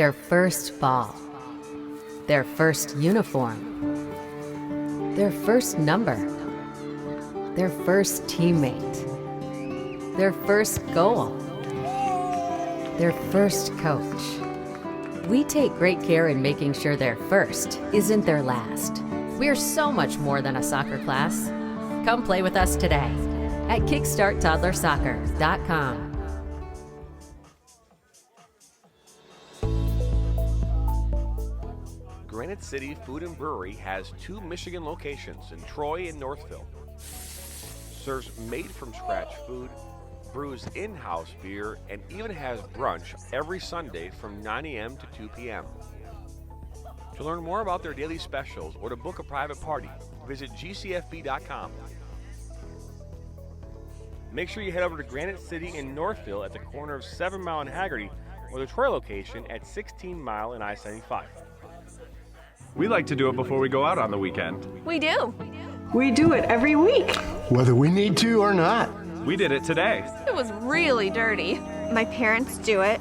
Their first ball. Their first uniform. Their first number. Their first teammate. Their first goal. Their first coach. We take great care in making sure their first isn't their last. We're so much more than a soccer class. Come play with us today at kickstarttoddlersoccer.com. Granite City Food and Brewery has 2 Michigan locations in Troy and Northville. Serves made-from-scratch food, brews in-house beer, and even has brunch every Sunday from 9 a.m. to 2 p.m. To learn more about their daily specials or to book a private party, visit gcfb.com. Make sure you head over to Granite City in Northville at the corner of 7 Mile and Haggerty, or the Troy location at 16 Mile and I-75. We like to do it before we go out on the weekend. We do. We do it every week. Whether we need to or not. We did it today. It was really dirty. My parents do it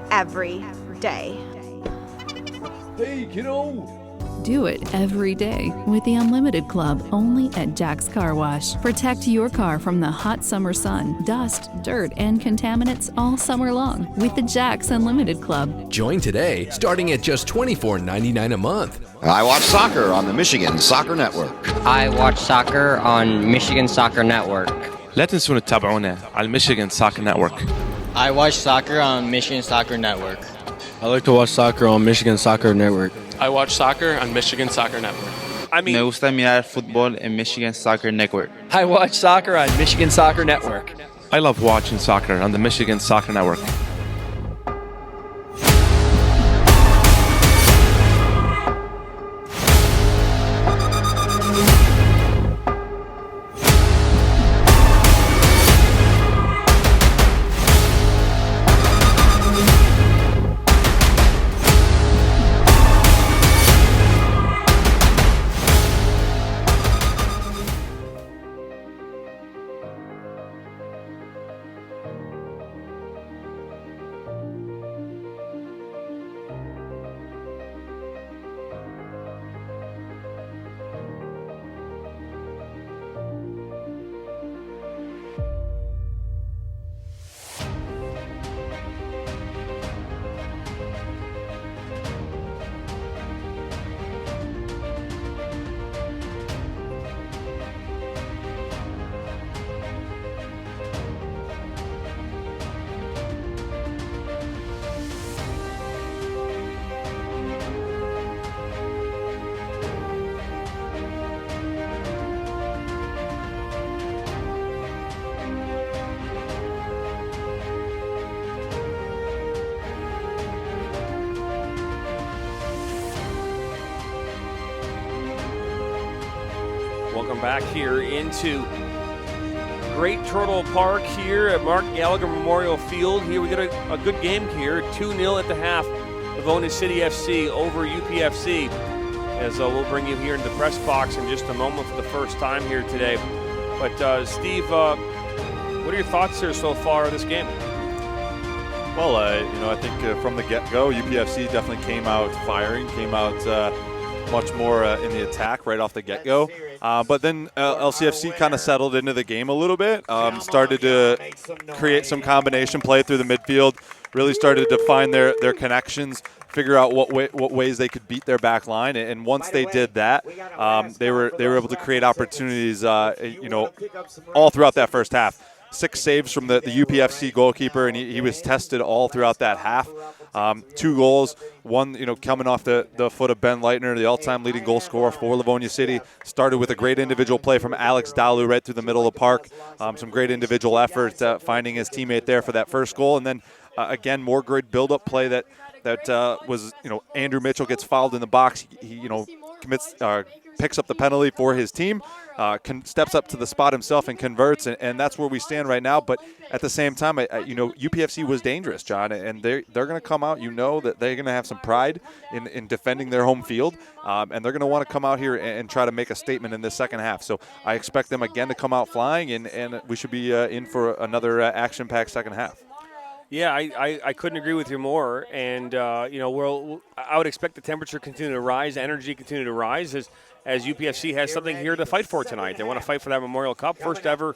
every day. Hey, kiddo! Do it every day with the Unlimited Club only at Jack's Car Wash. Protect your car from the hot summer sun, dust, dirt, and contaminants all summer long with the Jack's Unlimited Club. Join today, starting at just $24.99 a month. I watch soccer on the Michigan Soccer Network. I watch soccer on Michigan Soccer Network. لا تنسون تتابعونا على Michigan Soccer Network. I watch soccer on Michigan Soccer Network. I like to watch soccer on Michigan Soccer Network. I watch soccer on Michigan Soccer Network. Me gusta mirar fútbol en Michigan Soccer Network. I watch soccer on Michigan Soccer Network. I love watching soccer on the Michigan Soccer Network. Welcome back here into Great Turtle Park here at Mark Gallagher Memorial Field. Here we got a good game here, 2-0 at the half. Livonia City FC over UPFC. As we'll bring you here in the press box in just a moment for the first time here today. But Steve, what are your thoughts here so far of this game? Well, I think from the get-go, UPFC definitely came out firing, came out much more in the attack right off the get-go. But then LCFC kind of settled into the game a little bit, started to create some combination play through the midfield, really started to find their connections, figure out what ways they could beat their back line. And once they did that, they were able to create opportunities, all throughout that first half. 6 saves from the UPFC goalkeeper, and he was tested all throughout that half. 2 goals, one coming off the foot of Ben Leitner, the all-time leading goal scorer for Livonia City. Started with a great individual play from Alex Dalu right through the middle of the park. Some great individual effort finding his teammate there for that first goal. And then, again, more great build-up play that was, Andrew Mitchell gets fouled in the box. He picks up the penalty for his team, steps up to the spot himself and converts, and that's where we stand right now. But at the same time, UPFC was dangerous, John, and they're going to come out. That they're going to have some pride in defending their home field, and they're going to want to come out here and try to make a statement in this second half. So I expect them again to come out flying, and we should be in for another action-packed second half. Yeah, I couldn't agree with you more. And, you know, I would expect the temperature continue to rise, energy continue to rise as UPFC has something here to fight for tonight. They want to fight for that Memorial Cup, first ever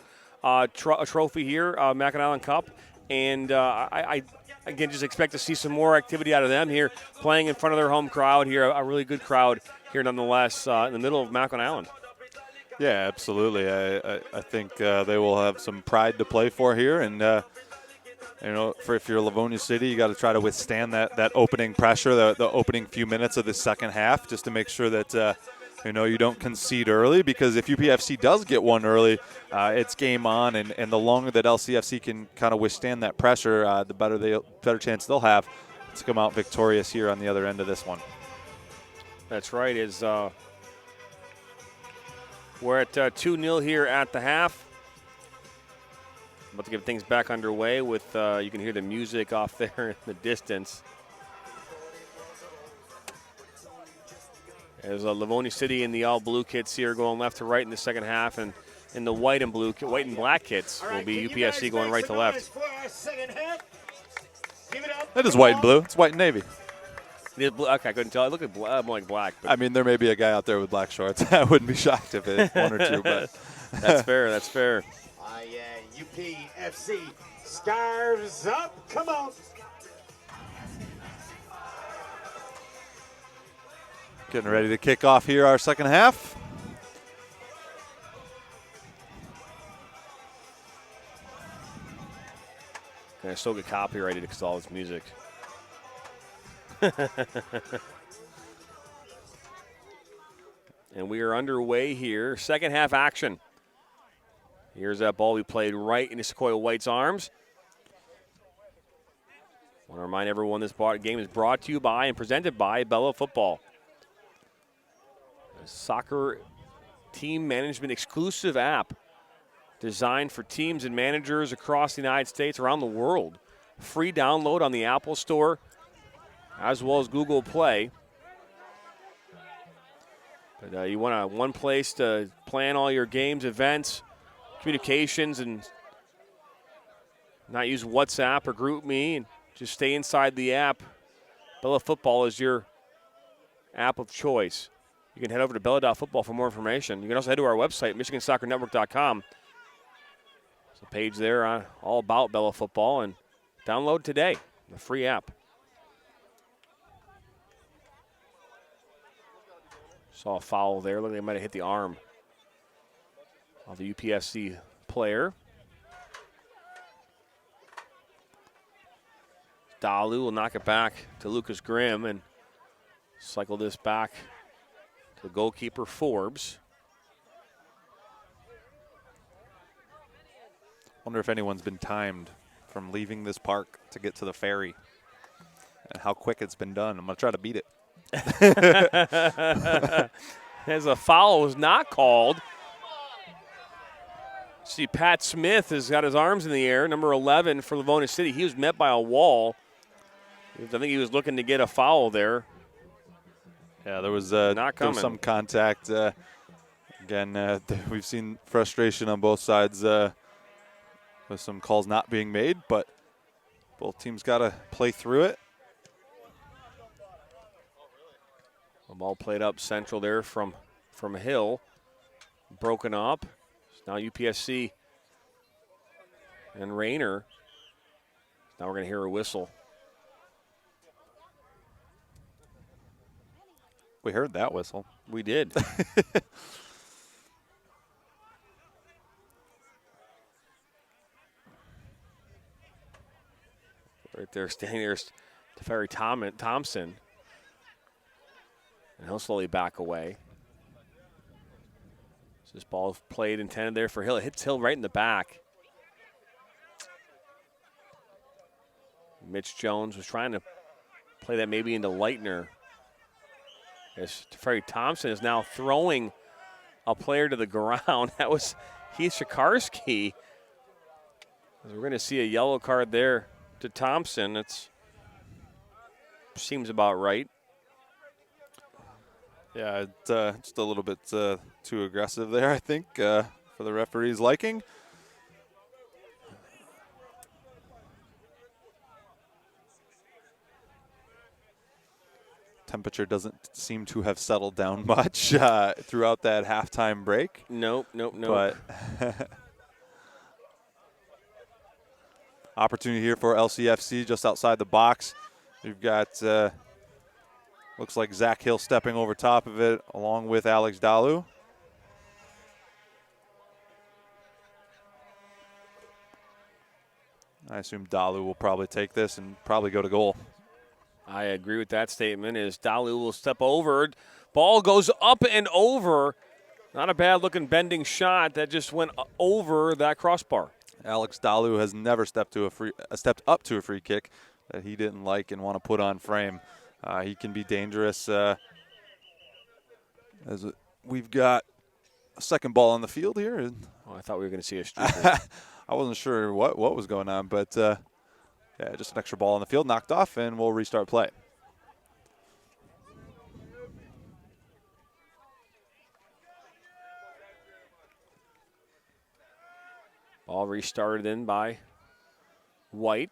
trophy here, MACKINAC Cup. And I again, just expect to see some more activity out of them here, playing in front of their home crowd here, a really good crowd here nonetheless in the middle of Mackinac. Yeah, absolutely. I think they will have some pride to play for here. And, you know, if you're Livonia City, you got to try to withstand that opening pressure, the opening few minutes of the second half, just to make sure that, you know, you don't concede early. Because if UPFC does get one early, it's game on. And the longer that LCFC can kind of withstand that pressure, the better chance they'll have to come out victorious here on the other end of this one. That's right. We're at 2-0 here at the half. About to get things back underway with, you can hear the music off there in the distance. There's Livonia City in the all-blue kits here going left to right in the second half, and in the white and black kits will be UPFC going right to left. That is white and blue. It's white and navy. Okay, I couldn't tell. I look at more like black. But I mean, there may be a guy out there with black shorts. I wouldn't be shocked if it's one or two, but that's fair. That's fair. UPFC scarves up. Come on. Getting ready to kick off here our second half. Can I still get copyrighted because of all this music? And we are underway here. Second half action. Here's that ball we played right into Sequoia White's arms. I want to remind everyone this game is brought to you by and presented by Bella Football. A soccer team management exclusive app designed for teams and managers across the United States, around the world. Free download on the Apple Store as well as Google Play. But you want one place to plan all your games, events, communications, and not use WhatsApp or GroupMe, and just stay inside the app. Bella Football is your app of choice. You can head over to bella.football for more information. You can also head to our website, michigansoccernetwork.com. There's a page there all about Bella Football, and download today, the free app. Saw a foul there. Looked like they might have hit the arm of the UPFC player. Dalu will knock it back to Lucas Grimm and cycle this back to the goalkeeper, Forbes. Wonder if anyone's been timed from leaving this park to get to the ferry and how quick it's been done. I'm going to try to beat it. As a foul was not called. See, Pat Smith has got his arms in the air, number 11 for Livonia City. He was met by a wall. I think he was looking to get a foul there. Yeah, there was some contact. Again, we've seen frustration on both sides with some calls not being made, but both teams got to play through it. The ball played up central there from Hill. Broken up. Now UPFC and Rayner. Now we're going to hear a whistle. We heard that whistle. We did. Right there, standing there, Teferi Thompson. And he'll slowly back away. So this ball played intended there for Hill. It hits Hill right in the back. Mitch Jones was trying to play that maybe into Leitner. As Teferi Thompson is now throwing a player to the ground. That was Heath Shakarski. We're going to see a yellow card there to Thompson. It seems about right. Yeah, it's just a little bit too aggressive there, I think, for the referee's liking. temperature doesn't seem to have settled down much throughout that halftime break. Nope. But opportunity here for LCFC just outside the box. We've got, looks like Zach Hill stepping over top of it along with Alex Dalu. I assume Dalu will probably take this and probably go to goal. I agree with that statement as Dalu will step over. Ball goes up and over. Not a bad-looking bending shot that just went over that crossbar. Alex Dalu has never stepped up to a free kick that he didn't like and want to put on frame. He can be dangerous. As we've got a second ball on the field here. Oh, I thought we were going to see a streaker. I wasn't sure what was going on, but yeah, just an extra ball on the field, knocked off, and we'll restart play. Ball restarted in by White.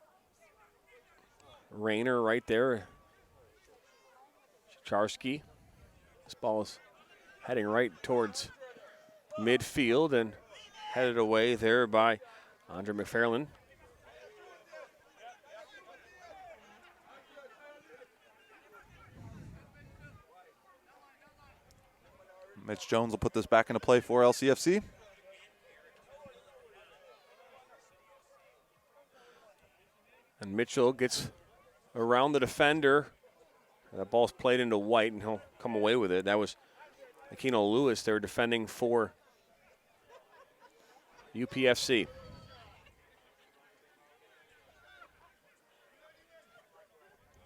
Rayner right there. Chicharski. This ball is heading right towards midfield and headed away there by Andre McFarland. Mitch Jones will put this back into play for LCFC. And Mitchell gets around the defender. That ball's played into White, and he'll come away with it. That was Aquino Lewis there defending for UPFC.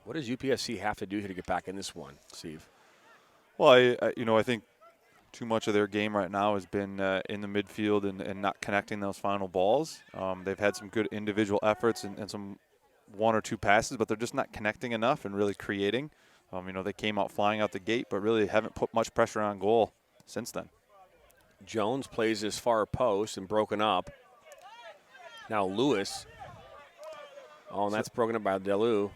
What does UPFC have to do here to get back in this one, Steve? Well, I think too much of their game right now has been in the midfield and not connecting those final balls. They've had some good individual efforts and some one or two passes, but they're just not connecting enough and really creating. They came out flying out the gate, but really haven't put much pressure on goal since then. Jones plays his far post and broken up. Now Lewis. Oh, and that's broken up by Dalu.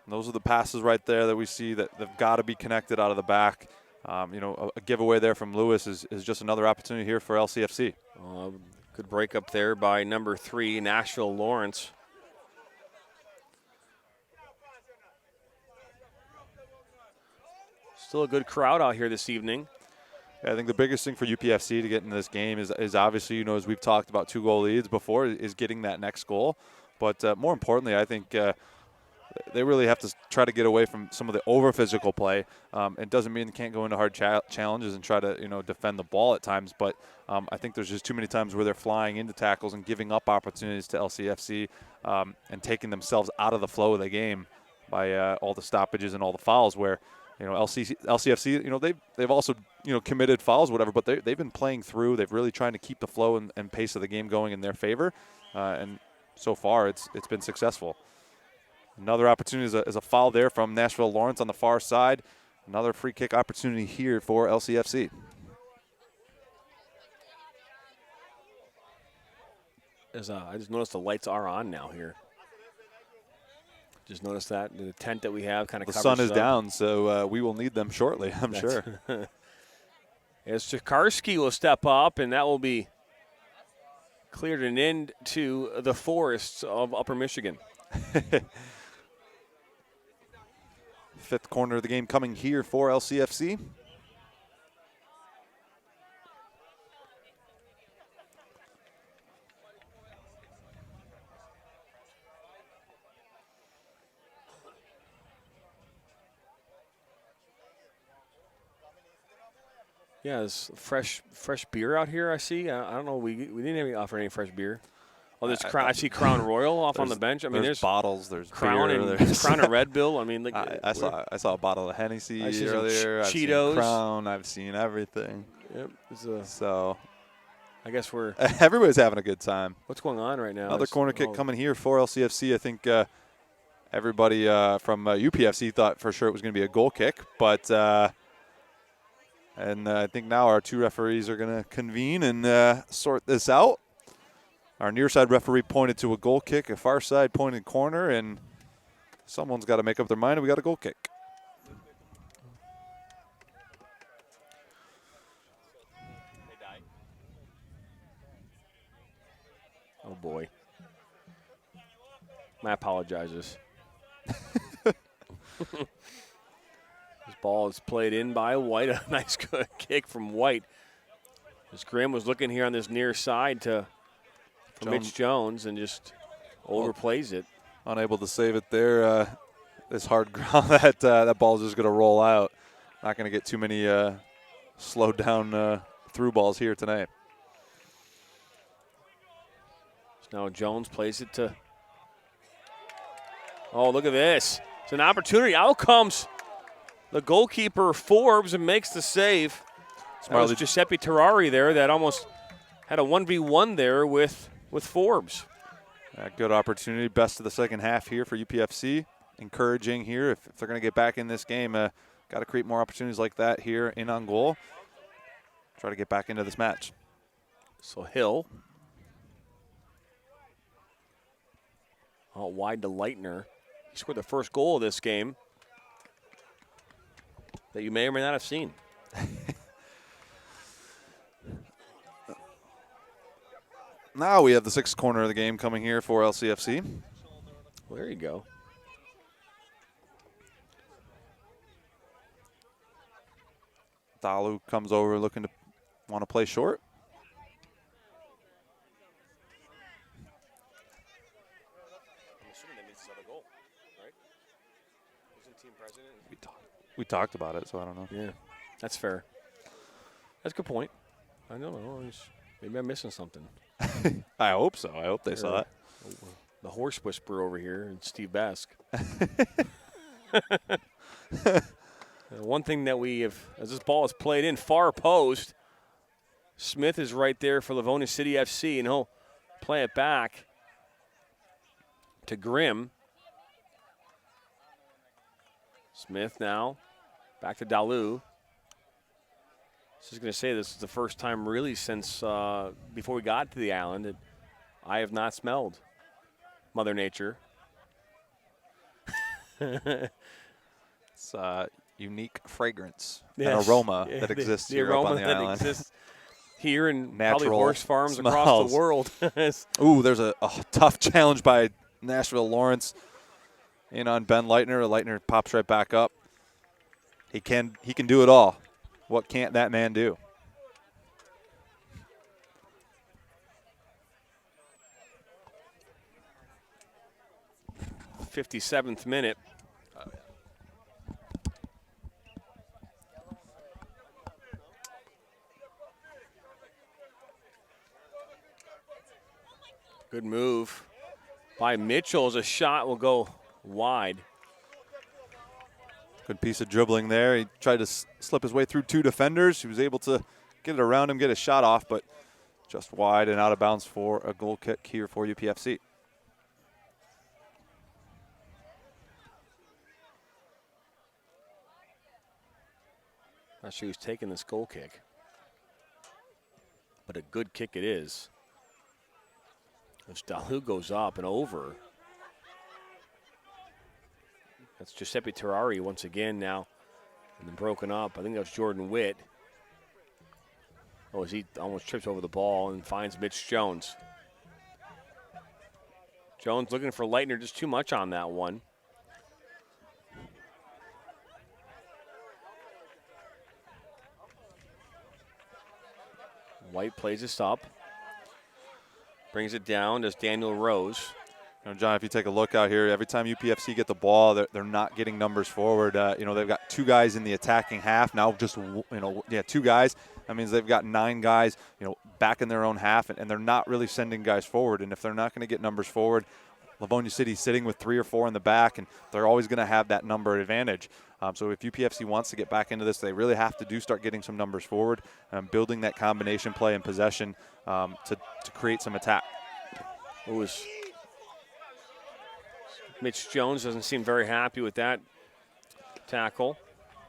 Those are the passes right there that we see that they've got to be connected out of the back. A giveaway there from Lewis is just another opportunity here for LCFC. Good break up there by number 3, Nashville Lawrence. Still a good crowd out here this evening. Yeah, I think the biggest thing for UPFC to get into this game is obviously, as we've talked about 2-goal leads before, is getting that next goal. But more importantly, I think they really have to try to get away from some of the over-physical play. It doesn't mean they can't go into hard challenges and try to, defend the ball at times. But I think there's just too many times where they're flying into tackles and giving up opportunities to LCFC and taking themselves out of the flow of the game by all the stoppages and all the fouls where, LCFC, they've also, committed fouls, whatever, but they've been playing through. They've really trying to keep the flow and pace of the game going in their favor. And so far, it's been successful. Another opportunity is a foul there from Nashville Lawrence on the far side. Another free kick opportunity here for LCFC. I just noticed the lights are on now here. Just noticed that the tent that we have kind of the covers sun is up. down, so we will need them shortly, I'm sure. As Chicharski will step up, and that will be cleared and into the forests of Upper Michigan. Fifth corner of the game coming here for LCFC. Yeah, there's fresh beer out here. I see. I don't know. We didn't offer any fresh beer. Oh, there's I see Crown Royal off on the bench. I mean, there's bottles. There's Crown beer, and there's Crown and Red Bull. I mean, I saw a bottle of Hennessy earlier. I've seen Cheetos. I've seen Crown. I've seen everything. Yep. So, I guess everybody's having a good time. What's going on right now? Another corner kick coming here for LCFC. I think everybody from UPFC thought for sure it was going to be a goal kick, but. And I think now our two referees are going to convene and sort this out. Our near side referee pointed to a goal kick, a far side pointed corner, and someone's got to make up their mind, and we got a goal kick. boy. My apologizes. This ball is played in by White. A nice good kick from White. As Grimm was looking here on this near side for Mitch Jones and just overplays it. Unable to save it there. This hard ground, that ball's just going to roll out. Not going to get too many slowed down through balls here tonight. So now Jones plays it to. Oh, look at this. It's an opportunity. Out comes the goalkeeper, Forbes, and makes the save. That was Giuseppe Terrari there that almost had a 1v1 there with Forbes. Good opportunity. Best of the second half here for UPFC. Encouraging here if they're going to get back in this game. Got to create more opportunities like that here in on goal. Try to get back into this match. So Hill. Out wide to Leitner. He scored the first goal of this game that you may or may not have seen. Now we have the sixth corner of the game coming here for LCFC. Well, there you go. Dalu comes over looking to want to play short. I'm assuming that means it's another goal, right? Wasn't team president? We talked about it, so I don't know. Yeah, that's fair. That's a good point. I don't know. Maybe I'm missing something. I hope so. I hope they saw it. The horse whisperer over here, and Steve Bask. One thing that we have, as this ball is played in far post, Smith is right there for Livonia City FC, and he'll play it back to Grimm. Smith now back to Dalu. I was just going to say this is the first time really since before we got to the island that I have not smelled Mother Nature. It's unique fragrance and aroma that exists here up on the island. Exists here and natural probably horse farms smells across the world. Ooh, there's a tough challenge by Nashville Lawrence in on Ben Leitner. Leitner pops right back up. He can do it all. What can't that man do? Oh, 57th minute. Good move by Mitchell as a shot will go wide. Good piece of dribbling there. He tried to slip his way through two defenders. He was able to get it around him, get a shot off, but just wide and out of bounds for a goal kick here for UPFC. Not sure who's taking this goal kick, but a good kick it is. As Dalu goes up and over. That's Giuseppe Terrari once again now. And then broken up. I think that was Jordan Witt. Oh, as he almost trips over the ball and finds Mitch Jones. Jones looking for Leitner, just too much on that one. White plays this up. Brings it down as Daniel Rose. You know, John, if you take a look out here, every time UPFC get the ball, they're not getting numbers forward. They've got two guys in the attacking half. Now just, two guys. That means they've got 9 guys, back in their own half, and they're not really sending guys forward. And if they're not going to get numbers forward, Livonia City's sitting with 3 or 4 in the back, and they're always going to have that number advantage. So if UPFC wants to get back into this, they really have to start getting some numbers forward, building that combination play and possession to create some attack. It was Mitch Jones doesn't seem very happy with that tackle.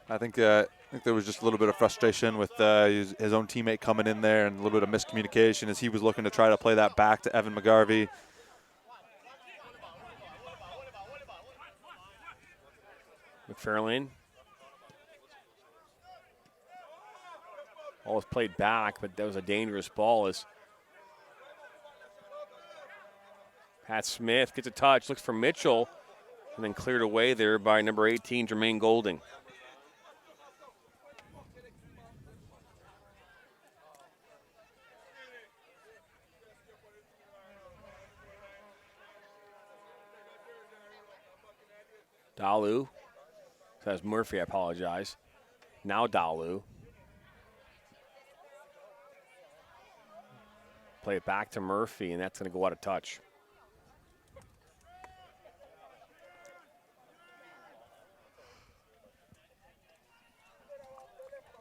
I think there was just a little bit of frustration with his own teammate coming in there and a little bit of miscommunication as he was looking to try to play that back to Evan McGarvey. McFarlane. Ball was played back, but that was a dangerous ball as Pat Smith gets a touch, looks for Mitchell, and then cleared away there by number 18, Jermaine Golding. Dalu. That's Murphy, I apologize. Now Dalu. Play it back to Murphy, and that's going to go out of touch.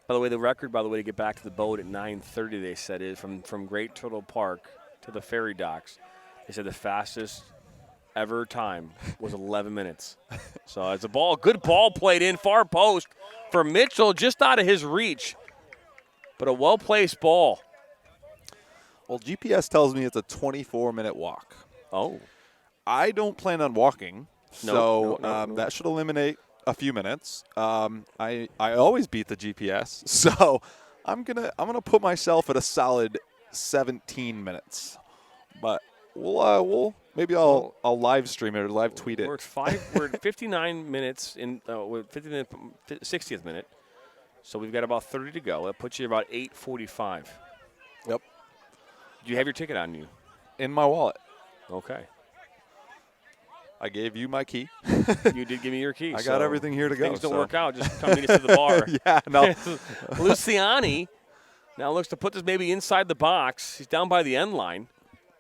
By the way, the record, to get back to the boat at 9:30, they said, is from Great Turtle Park to the ferry docks. They said the fastest ever time was 11 minutes. So it's a good ball played in, far post for Mitchell, just out of his reach. But a well-placed ball. Well, GPS tells me it's a 24-minute walk. Oh. I don't plan on walking, Nope. that should eliminate a few minutes. I always beat the GPS, so I'm gonna put myself at a solid 17 minutes. But I'll live stream it or live tweet it. We're at 59 minutes in 60th minute, so we've got about 30 to go. That puts you about 8:45. Yep. Do you have your ticket on you? In my wallet. Okay. I gave you my key. You did give me your key. I got everything here to go. Things don't work out. Just come meet us at the bar. Yeah, no. Luciani now looks to put this maybe inside the box. He's down by the end line,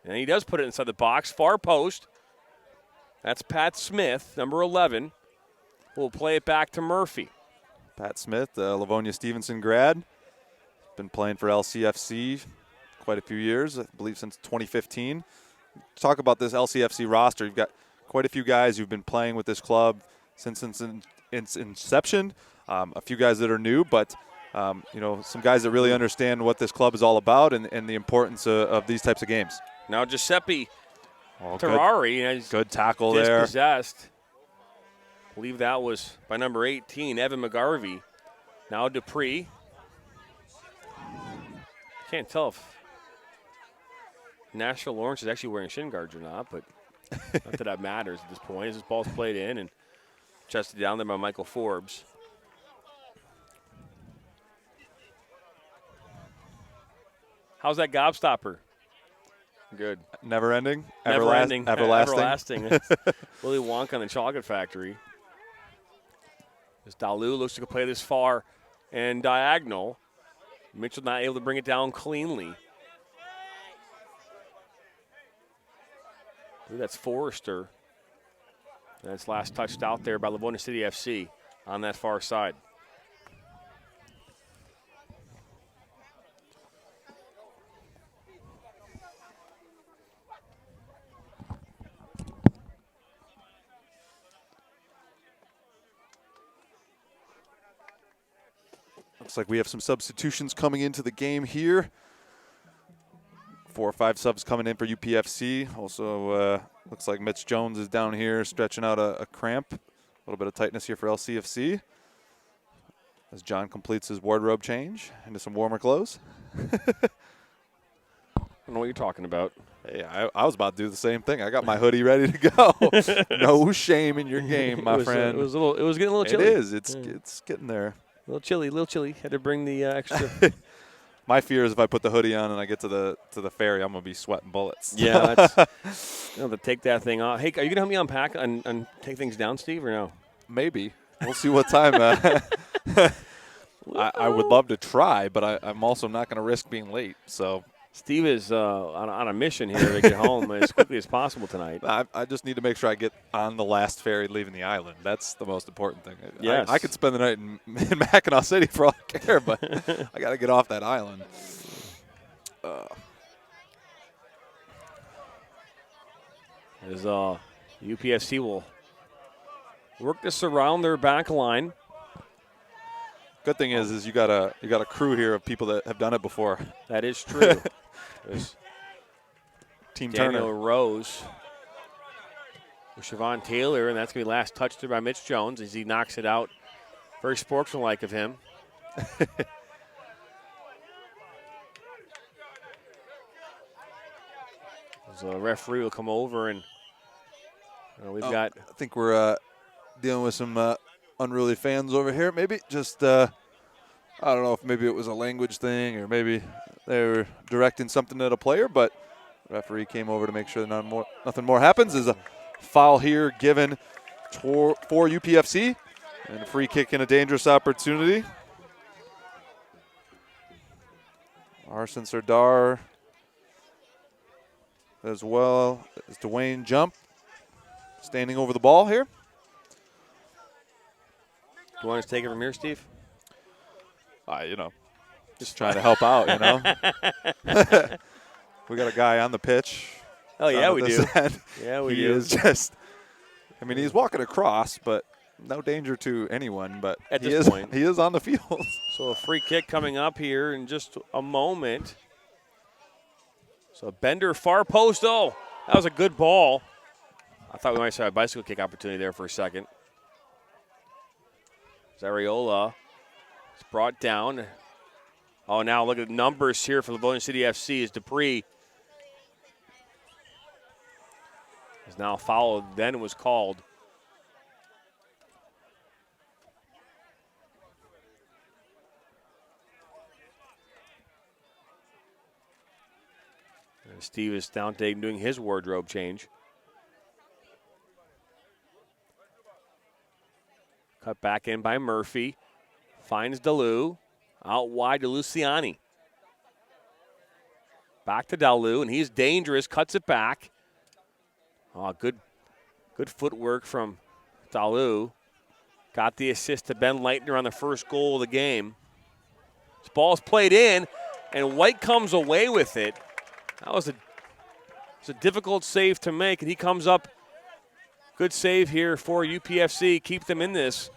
and he does put it inside the box. Far post. That's Pat Smith, number 11. We'll play it back to Murphy. Pat Smith, Livonia Stevenson grad. Been playing for LCFC quite a few years, I believe since 2015. Talk about this LCFC roster. You've got quite a few guys who've been playing with this club since its inception. A few guys that are new, but some guys that really understand what this club is all about and the importance of these types of games. Now Giuseppe Terrari, good tackle there. Dispossessed. I believe that was by number 18, Evan McGarvey. Now Dupree. Can't tell if Nashville Lawrence is actually wearing shin guards or not, but not that that matters at this point. As this ball's played in and chested down there by Michael Forbes. How's that gobstopper? Good. Never ending? Everlasting. Everlasting. Willy Wonka and the Chocolate Factory. As Dalu looks to play this far and diagonal. Mitchell not able to bring it down cleanly. I believe that's Forrester. That's last touched out there by Livonia City FC on that far side. Looks like we have some substitutions coming into the game here. 4 or 5 subs coming in for UPFC. Also, looks like Mitch Jones is down here stretching out a cramp. A little bit of tightness here for LCFC. As John completes his wardrobe change into some warmer clothes. I don't know what you're talking about. Hey, I was about to do the same thing. I got my hoodie ready to go. No shame in your game, my friend. It was getting a little chilly. It is. It's getting there. A little chilly. Had to bring the extra. My fear is if I put the hoodie on and I get to the ferry, I'm gonna be sweating bullets. Yeah, that's to take that thing off. Hey, are you gonna help me unpack and take things down, Steve, or no? Maybe. We'll see what time. I would love to try, but I'm also not gonna risk being late. So Steve is on a mission here to get home as quickly as possible tonight. I just need to make sure I get on the last ferry leaving the island. That's the most important thing. Yes. I could spend the night in Mackinac City for all I care, but I got to get off that island. As UPFC will work this around their back line. Good thing is you got a crew here of people that have done it before. That is true. There's Team Daniel Turner. Rose with Siobhan Taylor, and that's going to be last touched there by Mitch Jones as he knocks it out. Very sportsmanlike of him. As a referee will come over and I think we're dealing with some unruly fans over here. Maybe just I don't know if maybe it was a language thing or maybe they were directing something at a player, but the referee came over to make sure that nothing more happens. Is a foul here given for UPFC and a free kick and a dangerous opportunity. Arsen Sardar as well as Dwayne Jump standing over the ball here. Do you want us to take it from here, Steve? Just trying to help out, We got a guy on the pitch. Oh, yeah, we do. Yeah, we do. He is just, he's walking across, but no danger to anyone. But at this point, he is on the field. So a free kick coming up here in just a moment. So Bender, far post. Oh, that was a good ball. I thought we might have a bicycle kick opportunity there for a second. Zariola is brought down. Oh, now look at the numbers here for Livonia City FC as Dupree is now fouled, then was called. And Steve is down doing his wardrobe change. Cut back in by Murphy. Finds DeLu. Out wide to Luciani. Back to DeLu, and he's dangerous. Cuts it back. Oh, good footwork from DeLu. Got the assist to Ben Leitner on the first goal of the game. This ball's played in, and White comes away with it. That was a difficult save to make, and he comes up. Good save here for UPFC. Keep them in this.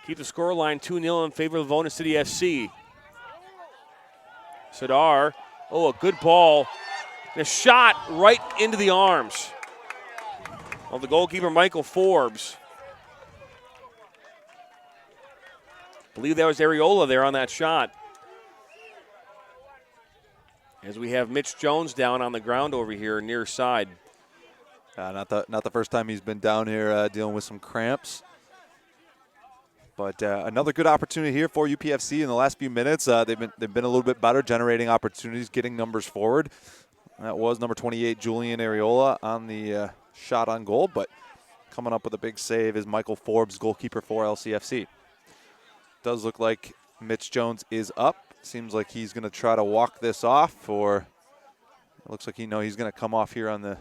Keep the scoreline 2-0 in favor of Livonia City FC. Sadar, a good ball. And a shot right into the arms of the goalkeeper, Michael Forbes. I believe that was Areola there on that shot. As we have Mitch Jones down on the ground over here near side. Not the first time he's been down here dealing with some cramps. But another good opportunity here for UPFC in the last few minutes. They've been a little bit better, generating opportunities, getting numbers forward. That was number 28, Julian Areola, on the shot on goal. But coming up with a big save is Michael Forbes, goalkeeper for LCFC. Does look like Mitch Jones is up. Seems like he's going to try to walk this off, or it looks like he's going to come off here on the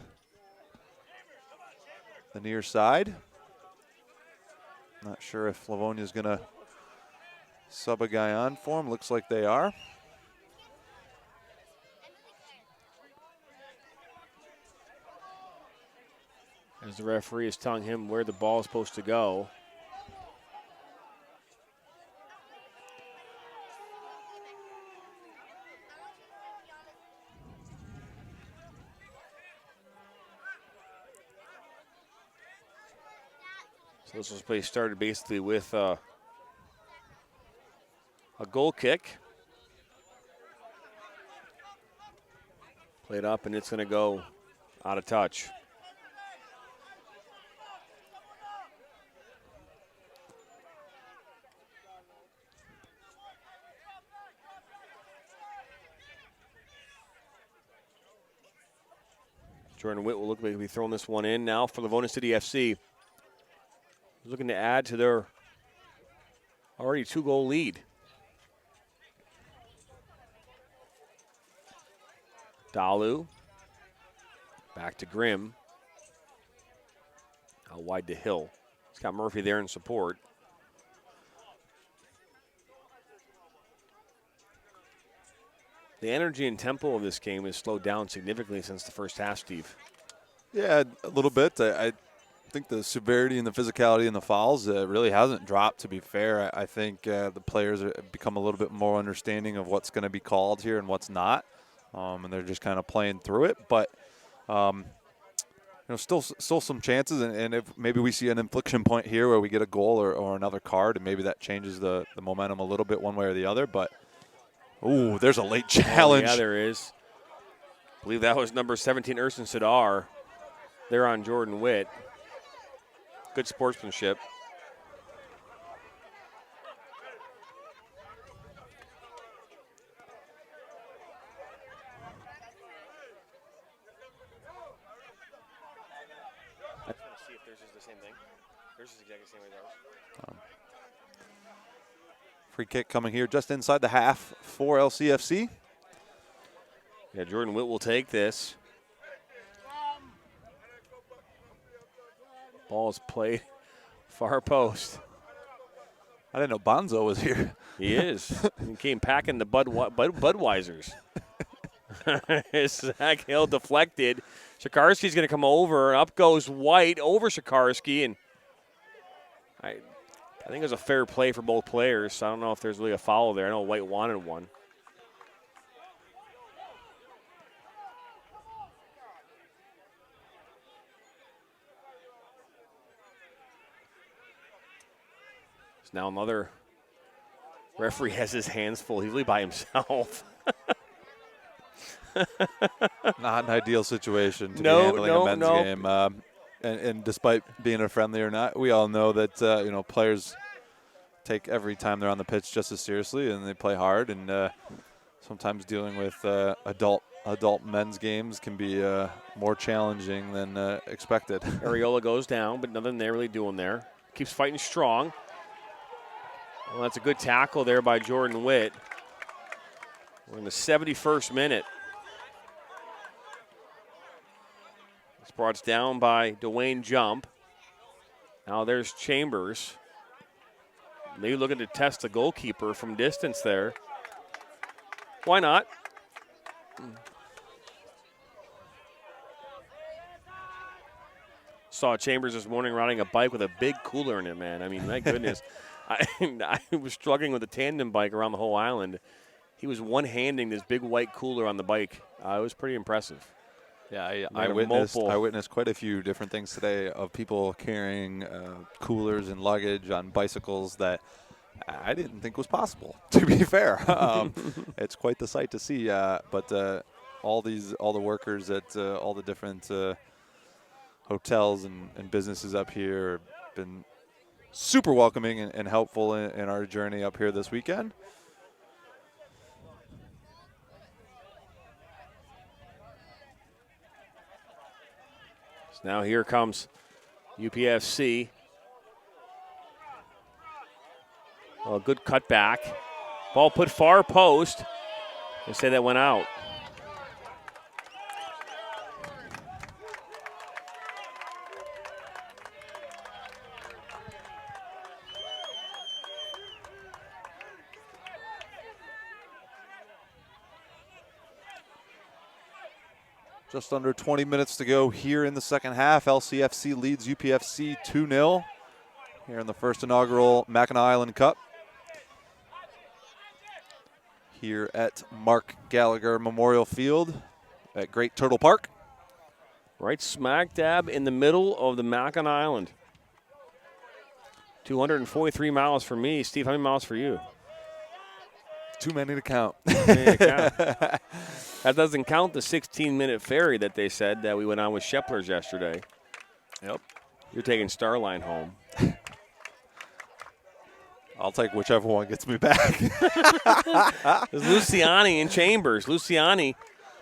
near side. Not sure if Livonia's going to sub a guy on for him. Looks like they are. As the referee is telling him where the ball is supposed to go. So this was play started basically with a goal kick. Played up, and it's going to go out of touch. Jordan Witt will look like he'll be throwing this one in now for Livonia City FC. Looking to add to their already 2-goal lead. Dalu. Back to Grimm. Out wide to Hill. He's got Murphy there in support. The energy and tempo of this game has slowed down significantly since the first half, Steve. Yeah, a little bit. I think the severity and the physicality and the fouls really hasn't dropped, to be fair. I think the players have become a little bit more understanding of what's going to be called here and what's not, and they're just kind of playing through it. But still some chances, and if maybe we see an inflection point here where we get a goal or another card, and maybe that changes the momentum a little bit one way or the other. But there's a late challenge. Yeah, there is. I believe that was number 17, Urson Sadar. there on Jordan Witt. Good sportsmanship. I just want to see if theirs is the same thing. Theirs is exactly the same way as ours. Free kick coming here just inside the half for LCFC. Yeah, Jordan Witt will take this. Ball is played far post. I didn't know Bonzo was here. He is. He came packing the Budweisers. Zach Hill deflected. Shakarski's going to come over. Up goes White over Shakarski. And I think it was a fair play for both players. I don't know if there's really a foul there. I know White wanted one. Now another referee has his hands full. He's really by himself. Not an ideal situation to be handling a men's game. And despite being a friendly or not, we all know that players take every time they're on the pitch just as seriously, and they play hard. And sometimes dealing with adult men's games can be more challenging than expected. Areola goes down, but nothing they're really doing there. Keeps fighting strong. Well, that's a good tackle there by Jordan Witt. We're in the 71st minute. It's brought down by Dwayne Jump. Now there's Chambers. Maybe looking to test the goalkeeper from distance there. Why not? Saw Chambers this morning riding a bike with a big cooler in it, man. I mean, my goodness. I was struggling with a tandem bike around the whole island. He was one-handing this big white cooler on the bike. It was pretty impressive. Yeah, I witnessed quite a few different things today of people carrying coolers and luggage on bicycles that I didn't think was possible, to be fair. It's quite the sight to see. But all the workers at all the different hotels and businesses up here have been super welcoming and helpful in our journey up here this weekend. So now here comes UPFC. Oh, good cutback. Ball put far post. They say that went out. Just under 20 minutes to go here in the second half. LCFC leads UPFC 2-0 here in the first inaugural Mackinac Island Cup here at Mark Gallagher Memorial Field at Great Turtle Park. Right smack dab in the middle of the Mackinac Island. 243 miles for me. Steve, how many miles for you? Too many to count. That doesn't count the 16-minute ferry that they said that we went on with Shepler's yesterday. Yep. You're taking Starline home. I'll take whichever one gets me back. There's Luciani and Chambers.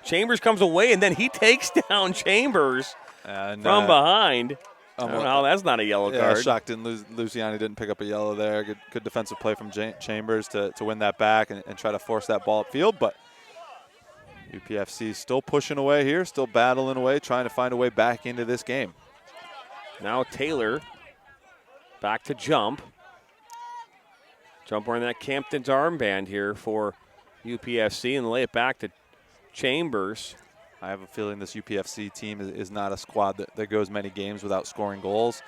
Chambers comes away, and then he takes down Chambers from behind. I don't know how that's not a yellow card. Shocked Luciani didn't pick up a yellow there. Good defensive play from Chambers to win that back and try to force that ball upfield. But UPFC still pushing away here, still battling away, trying to find a way back into this game. Now Taylor back to Jump. Jump wearing that Campton's armband here for UPFC and lay it back to Chambers. I have a feeling this UPFC team is not a squad that goes many games without scoring goals.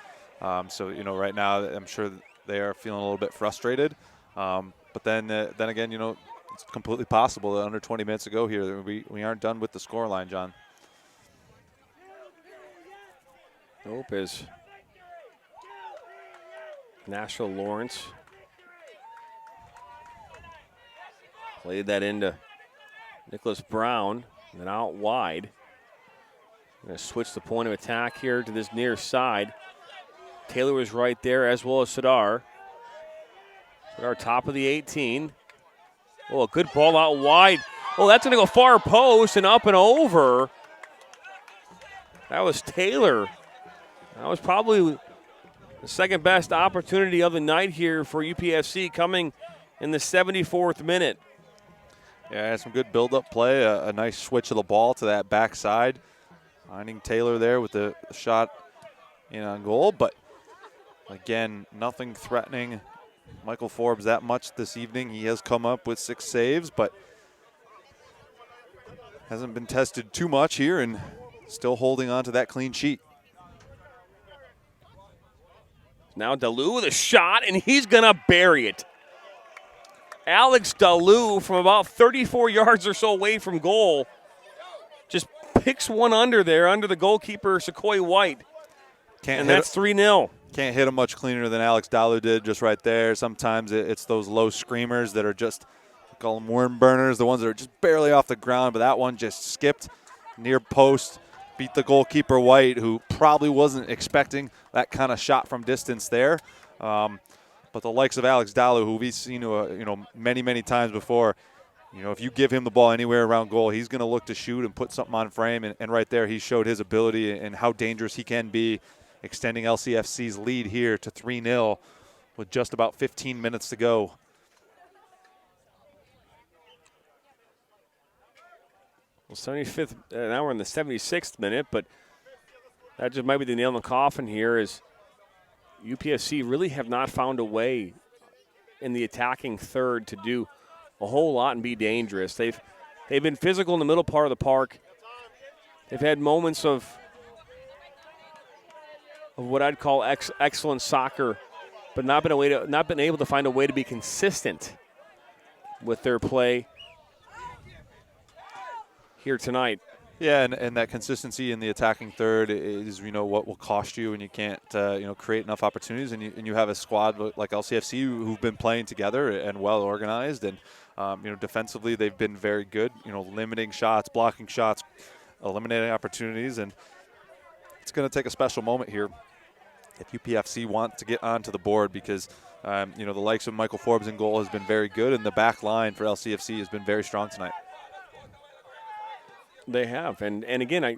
So, right now I'm sure they are feeling a little bit frustrated. But then again, it's completely possible that under 20 minutes to go here, we aren't done with the scoreline, John. Nope, is Nashville Lawrence. Played that into Nicholas Brown, and then out wide. Going to switch the point of attack here to this near side. Taylor was right there, as well as Sadar. Sadar top of the 18. Oh, a good ball out wide. Oh, that's going to go far post and up and over. That was Taylor. That was probably the second best opportunity of the night here for UPFC, coming in the 74th minute. Yeah, some good build-up play, a nice switch of the ball to that backside. Finding Taylor there with the shot in on goal, but again, nothing threatening Michael Forbes that much this evening. He has come up with 6 saves, but hasn't been tested too much here and still holding on to that clean sheet. Now Dalou with a shot, and he's going to bury it. Alex Dalou, from about 34 yards or so away from goal, just picks one under there, under the goalkeeper, Sequoia White. And that's 3-0. Can't hit him much cleaner than Alex Dalou did just right there. Sometimes it's those low screamers that are just, we call them worm burners, the ones that are just barely off the ground, but that one just skipped near post, beat the goalkeeper White, who probably wasn't expecting that kind of shot from distance there. But the likes of Alex Dalou, who we've seen many, many times before, if you give him the ball anywhere around goal, he's going to look to shoot and put something on frame. And right there, he showed his ability and how dangerous he can be, extending LCFC's lead here to 3-0 with just about 15 minutes to go. Well, 75th, now we're in the 76th minute, but that just might be the nail in the coffin here, is UPFC really have not found a way in the attacking third to do a whole lot and be dangerous. They've been physical in the middle part of the park. They've had moments of what I'd call excellent soccer, but not been able to find a way to be consistent with their play here tonight. Yeah, and that consistency in the attacking third is, what will cost you, and you can't, create enough opportunities. And you have a squad like LCFC who've been playing together and well organized, and defensively they've been very good. Limiting shots, blocking shots, eliminating opportunities, and it's going to take a special moment here if UPFC want to get onto the board, because the likes of Michael Forbes in goal has been very good, and the back line for LCFC has been very strong tonight. They have, and again, I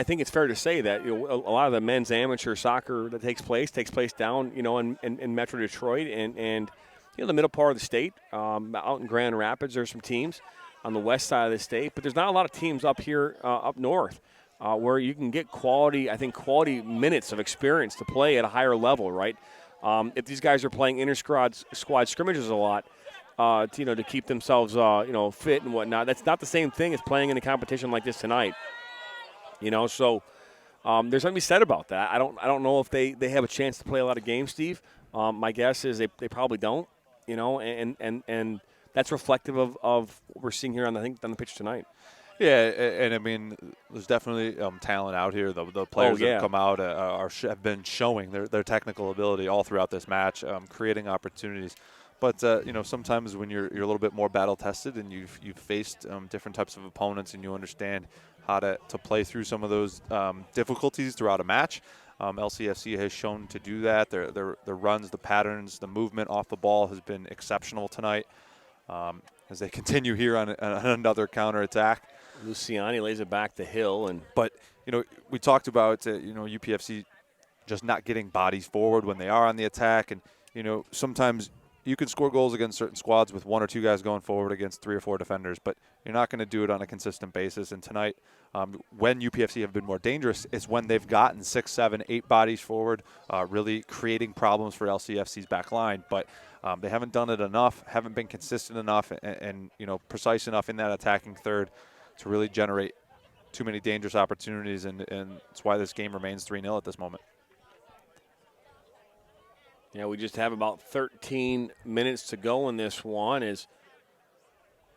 think it's fair to say that a lot of the men's amateur soccer that takes place down in Metro Detroit and the middle part of the state. Out in Grand Rapids, there's some teams on the west side of the state, but there's not a lot of teams up here up north where you can get quality minutes of experience to play at a higher level, right? If these guys are playing inter-squad scrimmages a lot, to keep themselves, fit and whatnot. That's not the same thing as playing in a competition like this tonight. So there's something to be said about that. I don't know if they have a chance to play a lot of games, Steve. My guess is they probably don't. And that's reflective of what we're seeing here on the pitch tonight. Yeah, and I mean, there's definitely talent out here. The players that have come out have been showing their technical ability all throughout this match, creating opportunities. But sometimes when you're a little bit more battle tested and you've faced different types of opponents and you understand how to play through some of those difficulties throughout a match, LCFC has shown to do that. Their runs, the patterns, the movement off the ball has been exceptional tonight. As they continue here on another counterattack. Luciani lays it back to Hill, but we talked about UPFC just not getting bodies forward when they are on the attack, and sometimes you can score goals against certain squads with 1 or 2 guys going forward against 3 or 4 defenders, but you're not going to do it on a consistent basis. And tonight, when UPFC have been more dangerous, is when they've gotten 6, 7, 8 bodies forward, really creating problems for LCFC's back line. But they haven't done it enough, haven't been consistent enough, and precise enough in that attacking third to really generate too many dangerous opportunities, and that's why this game remains 3-0 at this moment. Yeah, we just have about 13 minutes to go in this one. Is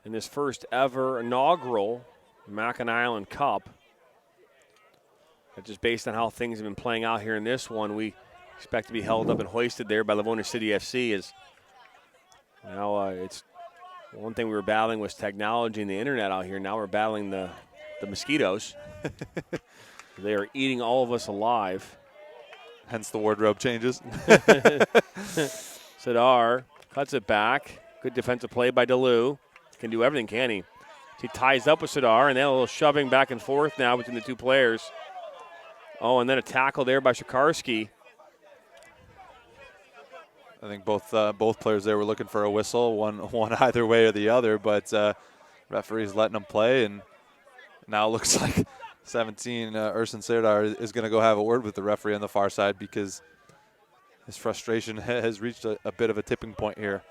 in this first ever inaugural Mackinac Island Cup. But just based on how things have been playing out here in this one, we expect to be held up and hoisted there by Livonia City FC. Is now it's one thing we were battling was technology and the internet out here. Now we're battling the the mosquitoes. They are eating all of us alive. Hence the wardrobe changes. Sadar cuts it back. Good defensive play by DeLu. Can do everything, can he? He ties up with Sadar, and then a little shoving back and forth now between the two players. Oh, and then a tackle there by Shikarski. I think both players there were looking for a whistle, one either way or the other, but referee's letting them play, and now it looks like 17, Ersin Serdar is going to go have a word with the referee on the far side because his frustration has reached a bit of a tipping point here.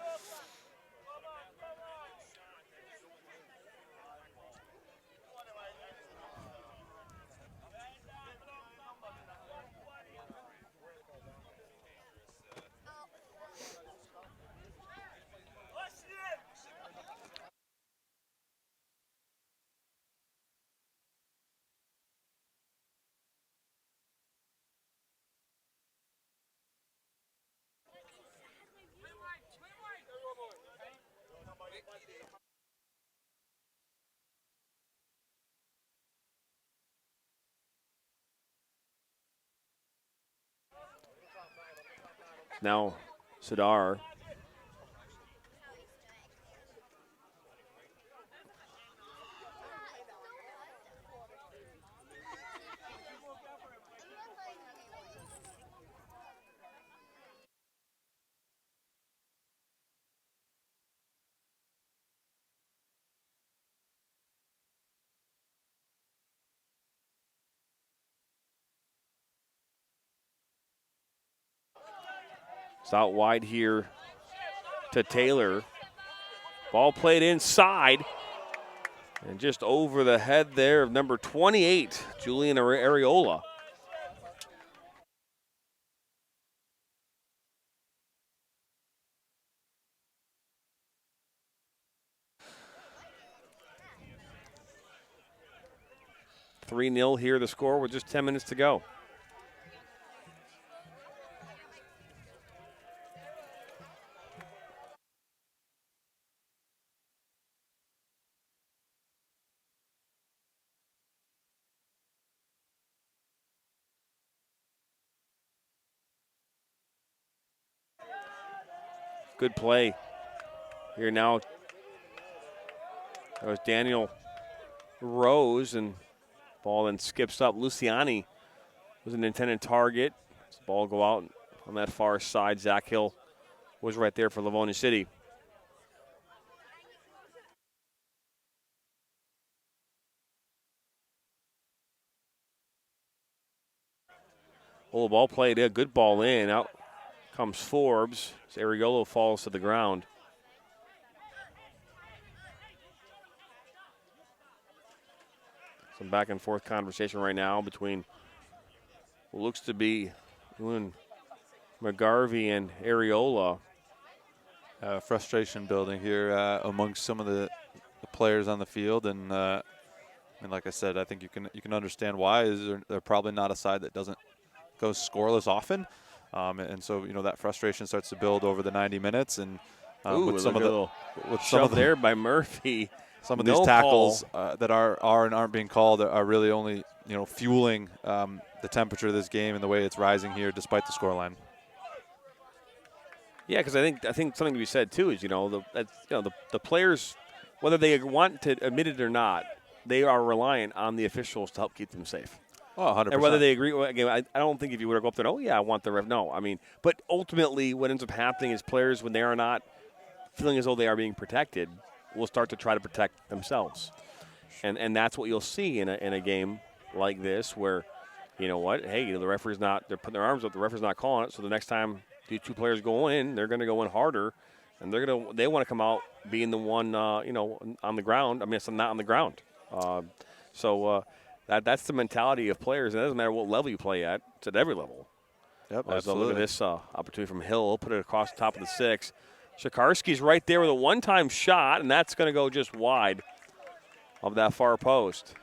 Now Sadar. It's out wide here to Taylor. Ball played inside. And just over the head there of number 28, Julian Areola. (3-0) here, the score with just 10 minutes to go. Good play here now. That was Daniel Rose, and ball then skips up. Luciani was an intended target. This ball go out on that far side. Zach Hill was right there for Livonia City. Oh, ball played. A good ball in. Out comes Forbes. As Ariolo falls to the ground. Some back and forth conversation right now between what looks to be McGarvey and Areola. Frustration building here amongst some of the players on the field, and like I said, I think you can understand why. They're probably not a side that doesn't go scoreless often, and so that frustration starts to build over the 90 minutes. And with some of the there by Murphy. Some of these tackles that are and aren't being called are really only fueling the temperature of this game and the way it's rising here, despite the scoreline. Yeah, because I think something to be said too is the players, whether they want to admit it or not, they are reliant on the officials to help keep them safe. Oh, 100%. And whether they agree, again, I don't think if you were to go up there, oh yeah, I want the ref. No, I mean, but ultimately, what ends up happening is players, when they are not feeling as though they are being protected, will start to try to protect themselves, and that's what you'll see in a game like this, where the referee's not, they're putting their arms up, the referee's not calling it, so the next time these two players go in, they're going to go in harder, and they want to come out being the one on the ground. I mean, it's not on the ground, so that's the mentality of players. It doesn't matter what level you play at; it's at every level. Yep, so absolutely. look at this opportunity from Hill, put it across the top of the 6. Shikarski's right there with a one-time shot, and that's going to go just wide of that far post.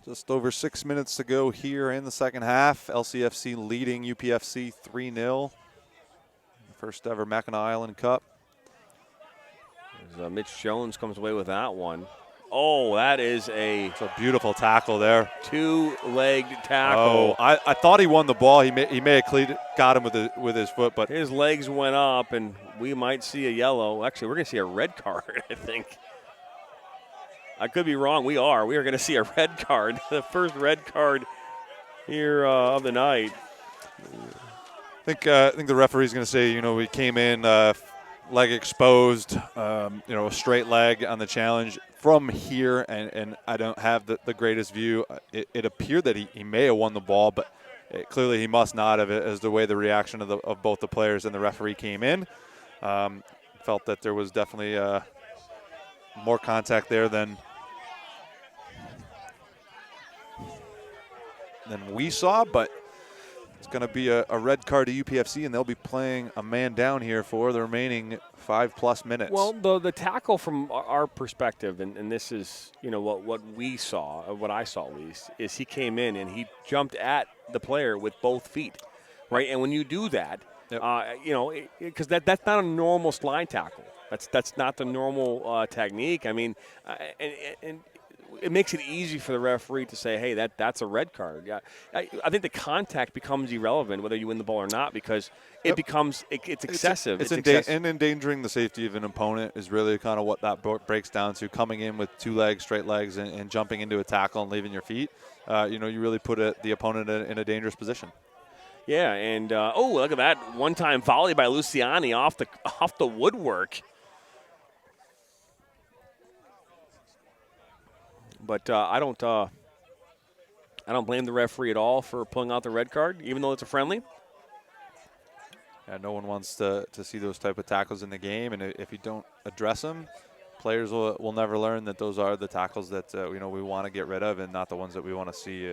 Just over 6 minutes to go here in the second half. LCFC leading UPFC 3-0. First ever Mackinac Island Cup. As, Mitch Jones comes away with that one. Oh, that is it's a beautiful tackle there. Two-legged tackle. Oh, I thought he won the ball. He may have got him with his foot, but his legs went up, and we might see a yellow. Actually, we're going to see a red card, I think. I could be wrong. We are. We are going to see a red card, the first red card here of the night. I think the referee's going to say, we came in leg exposed, a straight leg on the challenge from here, and I don't have the greatest view. It appeared that he may have won the ball, but clearly he must not have, as the way the reaction of both the players and the referee came in. Felt that there was definitely more contact there than we saw, but it's going to be a red card to UPFC, and they'll be playing a man down here for the remaining 5+ minutes. Well, the tackle from our perspective, and this is what we saw, what I saw at least, is he came in and he jumped at the player with both feet, right? And when you do that, because that's not a normal slide tackle. That's not the normal technique. I mean, and it makes it easy for the referee to say, hey, that's a red card. Yeah, I think the contact becomes irrelevant whether you win the ball or not, because it becomes it's excessive. And endangering the safety of an opponent is really kind of what that breaks down to. Coming in with two legs, straight legs, and jumping into a tackle and leaving your feet, you really put the opponent in a dangerous position. Yeah, and look at that one-time volley by Luciani off the woodwork. But I don't blame the referee at all for pulling out the red card, even though it's a friendly. Yeah, no one wants to see those type of tackles in the game, and if you don't address them, players will never learn that those are the tackles that we want to get rid of, and not the ones that we want to see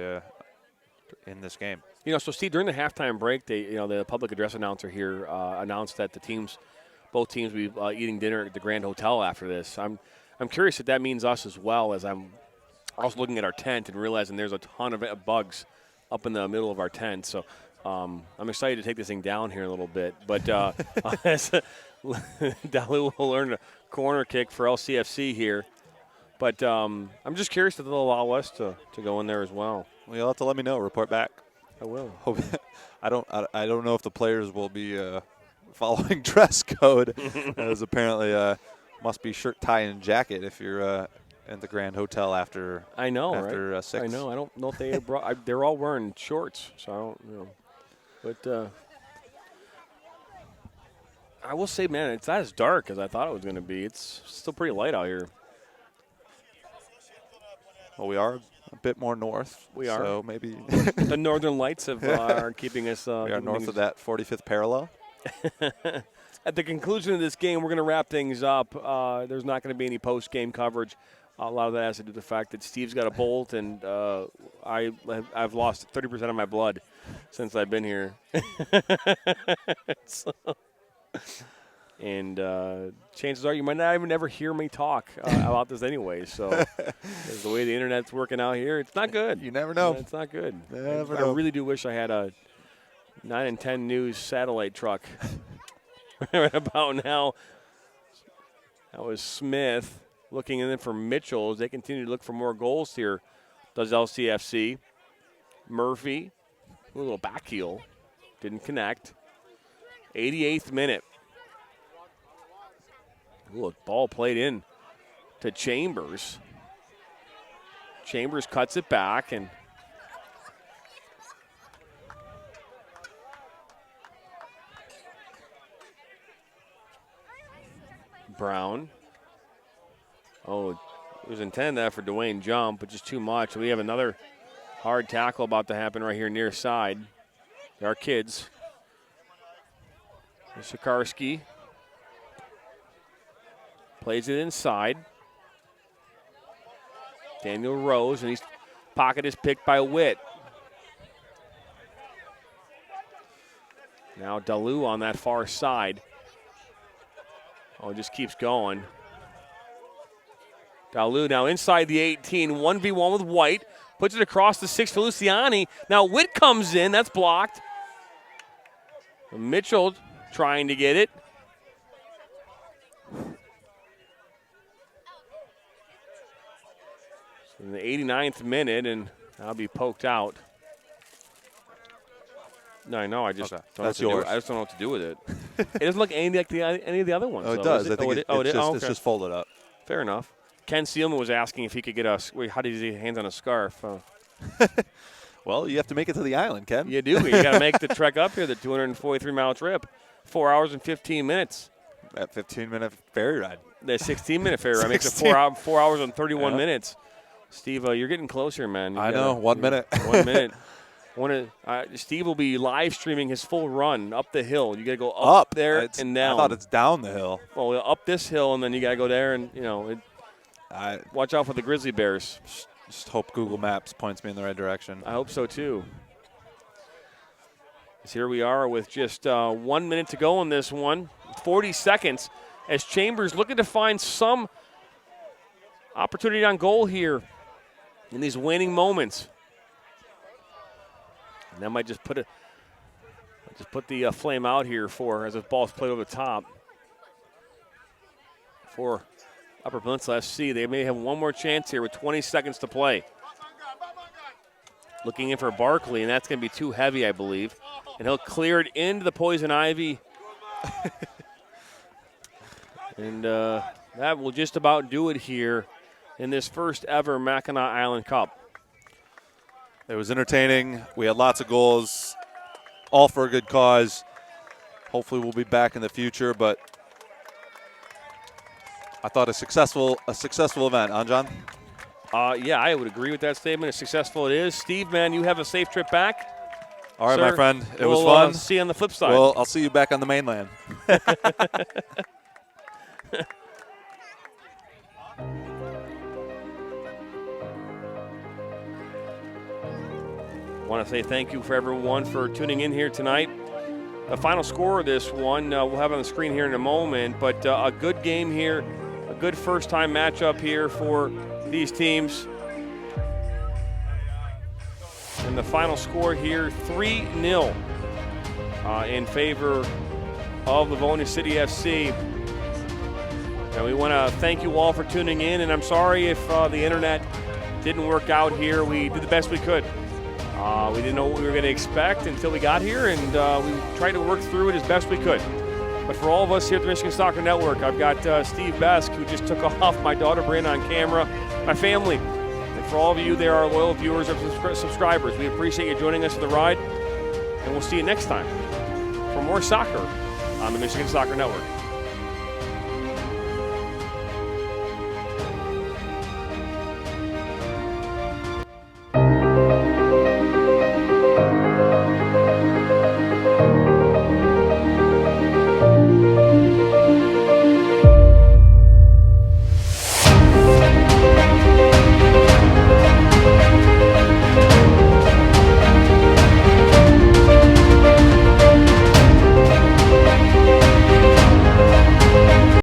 in this game. So Steve, during the halftime break, the public address announcer here announced that both teams will be eating dinner at the Grand Hotel after this. I'm curious if that means us as well, as I'm also looking at our tent and realizing there's a ton of bugs up in the middle of our tent. So I'm excited to take this thing down here a little bit. But Dalu will learn a corner kick for LCFC here. But I'm just curious if they'll allow us to go in there as well. Well, you'll have to let me know. Report back. I will. I don't know if the players will be following dress code, as apparently must be shirt, tie, and jacket if you're at the Grand Hotel after. I know, after right? 6. I know. I don't know if they they're all wearing shorts, so I don't know. But I will say, man, it's not as dark as I thought it was going to be. It's still pretty light out here. Well, we are a bit more north. We are. So maybe the northern lights are keeping us. We are north of that 45th parallel. At the conclusion of this game, we're going to wrap things up. There's not going to be any post-game coverage. A lot of that has to do with the fact that Steve's got a bolt, and I've lost 30% of my blood since I've been here. And chances are you might not even ever hear me talk about this anyway. So the way the internet's working out here, it's not good. You never know. It's not good. Never I know. really do wish I had a 9 and 10 News satellite truck right about now. That was Smith looking in for Mitchell as they continue to look for more goals here. Does LCFC. Murphy, a little back heel, didn't connect. 88th minute. Ooh, ball played in to Chambers. Chambers cuts it back, and Brown. Oh, it was intended that for Dwayne jump, but just too much. We have another hard tackle about to happen right here near side. Our kids. Sikarski plays it inside. Daniel Rose, and his pocket is picked by Witt. Now Dalu on that far side. Oh, it just keeps going. Dalu now inside the 18, 1v1 with White. Puts it across the 6 for Luciani. Now Witt comes in. That's blocked. Mitchell trying to get it. So in the 89th minute, and that'll be poked out. No, I know. I just don't That's know what to yours. do. I just don't know what to do with it. It doesn't look any like any of the other ones. Oh, it though, does. Is I think it's just folded up. Fair enough. Ken Seelman was asking if he could get how did he get hands on a scarf? Well, you have to make it to the island, Ken. You do. You got to make the trek up here, the 243-mile trip. 4 hours and 15 minutes. That 15-minute ferry ride. The 16-minute ferry ride makes it 4 hours and 31 minutes. Steve, you're getting closer, man. I know. 1 minute. 1 minute. Steve will be live streaming his full run up the hill. You got to go up there and down. I thought it's down the hill. Well, up this hill, and then you got to go there, and watch out for the grizzly bears. Just hope Google Maps points me in the right direction. I hope so too. As here we are with just 1 minute to go in this one, 40 seconds, as Chambers looking to find some opportunity on goal here in these waning moments. And that might just put the flame out here as the ball's played over the top. For Upper Peninsula FC, they may have one more chance here with 20 seconds to play. Looking in for Barkley, and that's going to be too heavy, I believe. And he'll clear it into the poison ivy. And that will just about do it here in this first ever Mackinac Island Cup. It was entertaining. We had lots of goals, all for a good cause. Hopefully we'll be back in the future, but I thought a successful event, huh, John? Yeah, I would agree with that statement. As successful it is. Steve, man, you have a safe trip back. All right, sir. my friend. It was fun. See you on the flip side. Well, I'll see you back on the mainland. I want to say thank you for everyone for tuning in here tonight. The final score of this one we'll have on the screen here in a moment, but a good game here, a good first-time matchup here for these teams. And the final score here, 3-0 in favor of Livonia City FC. And we want to thank you all for tuning in, and I'm sorry if the internet didn't work out here. We did the best we could. We didn't know what we were going to expect until we got here, and we tried to work through it as best we could. But for all of us here at the Michigan Soccer Network, I've got Steve Besk, who just took off, my daughter Bryn on camera, my family. And for all of you, there are loyal viewers and subscribers. We appreciate you joining us for the ride, and we'll see you next time for more soccer on the Michigan Soccer Network.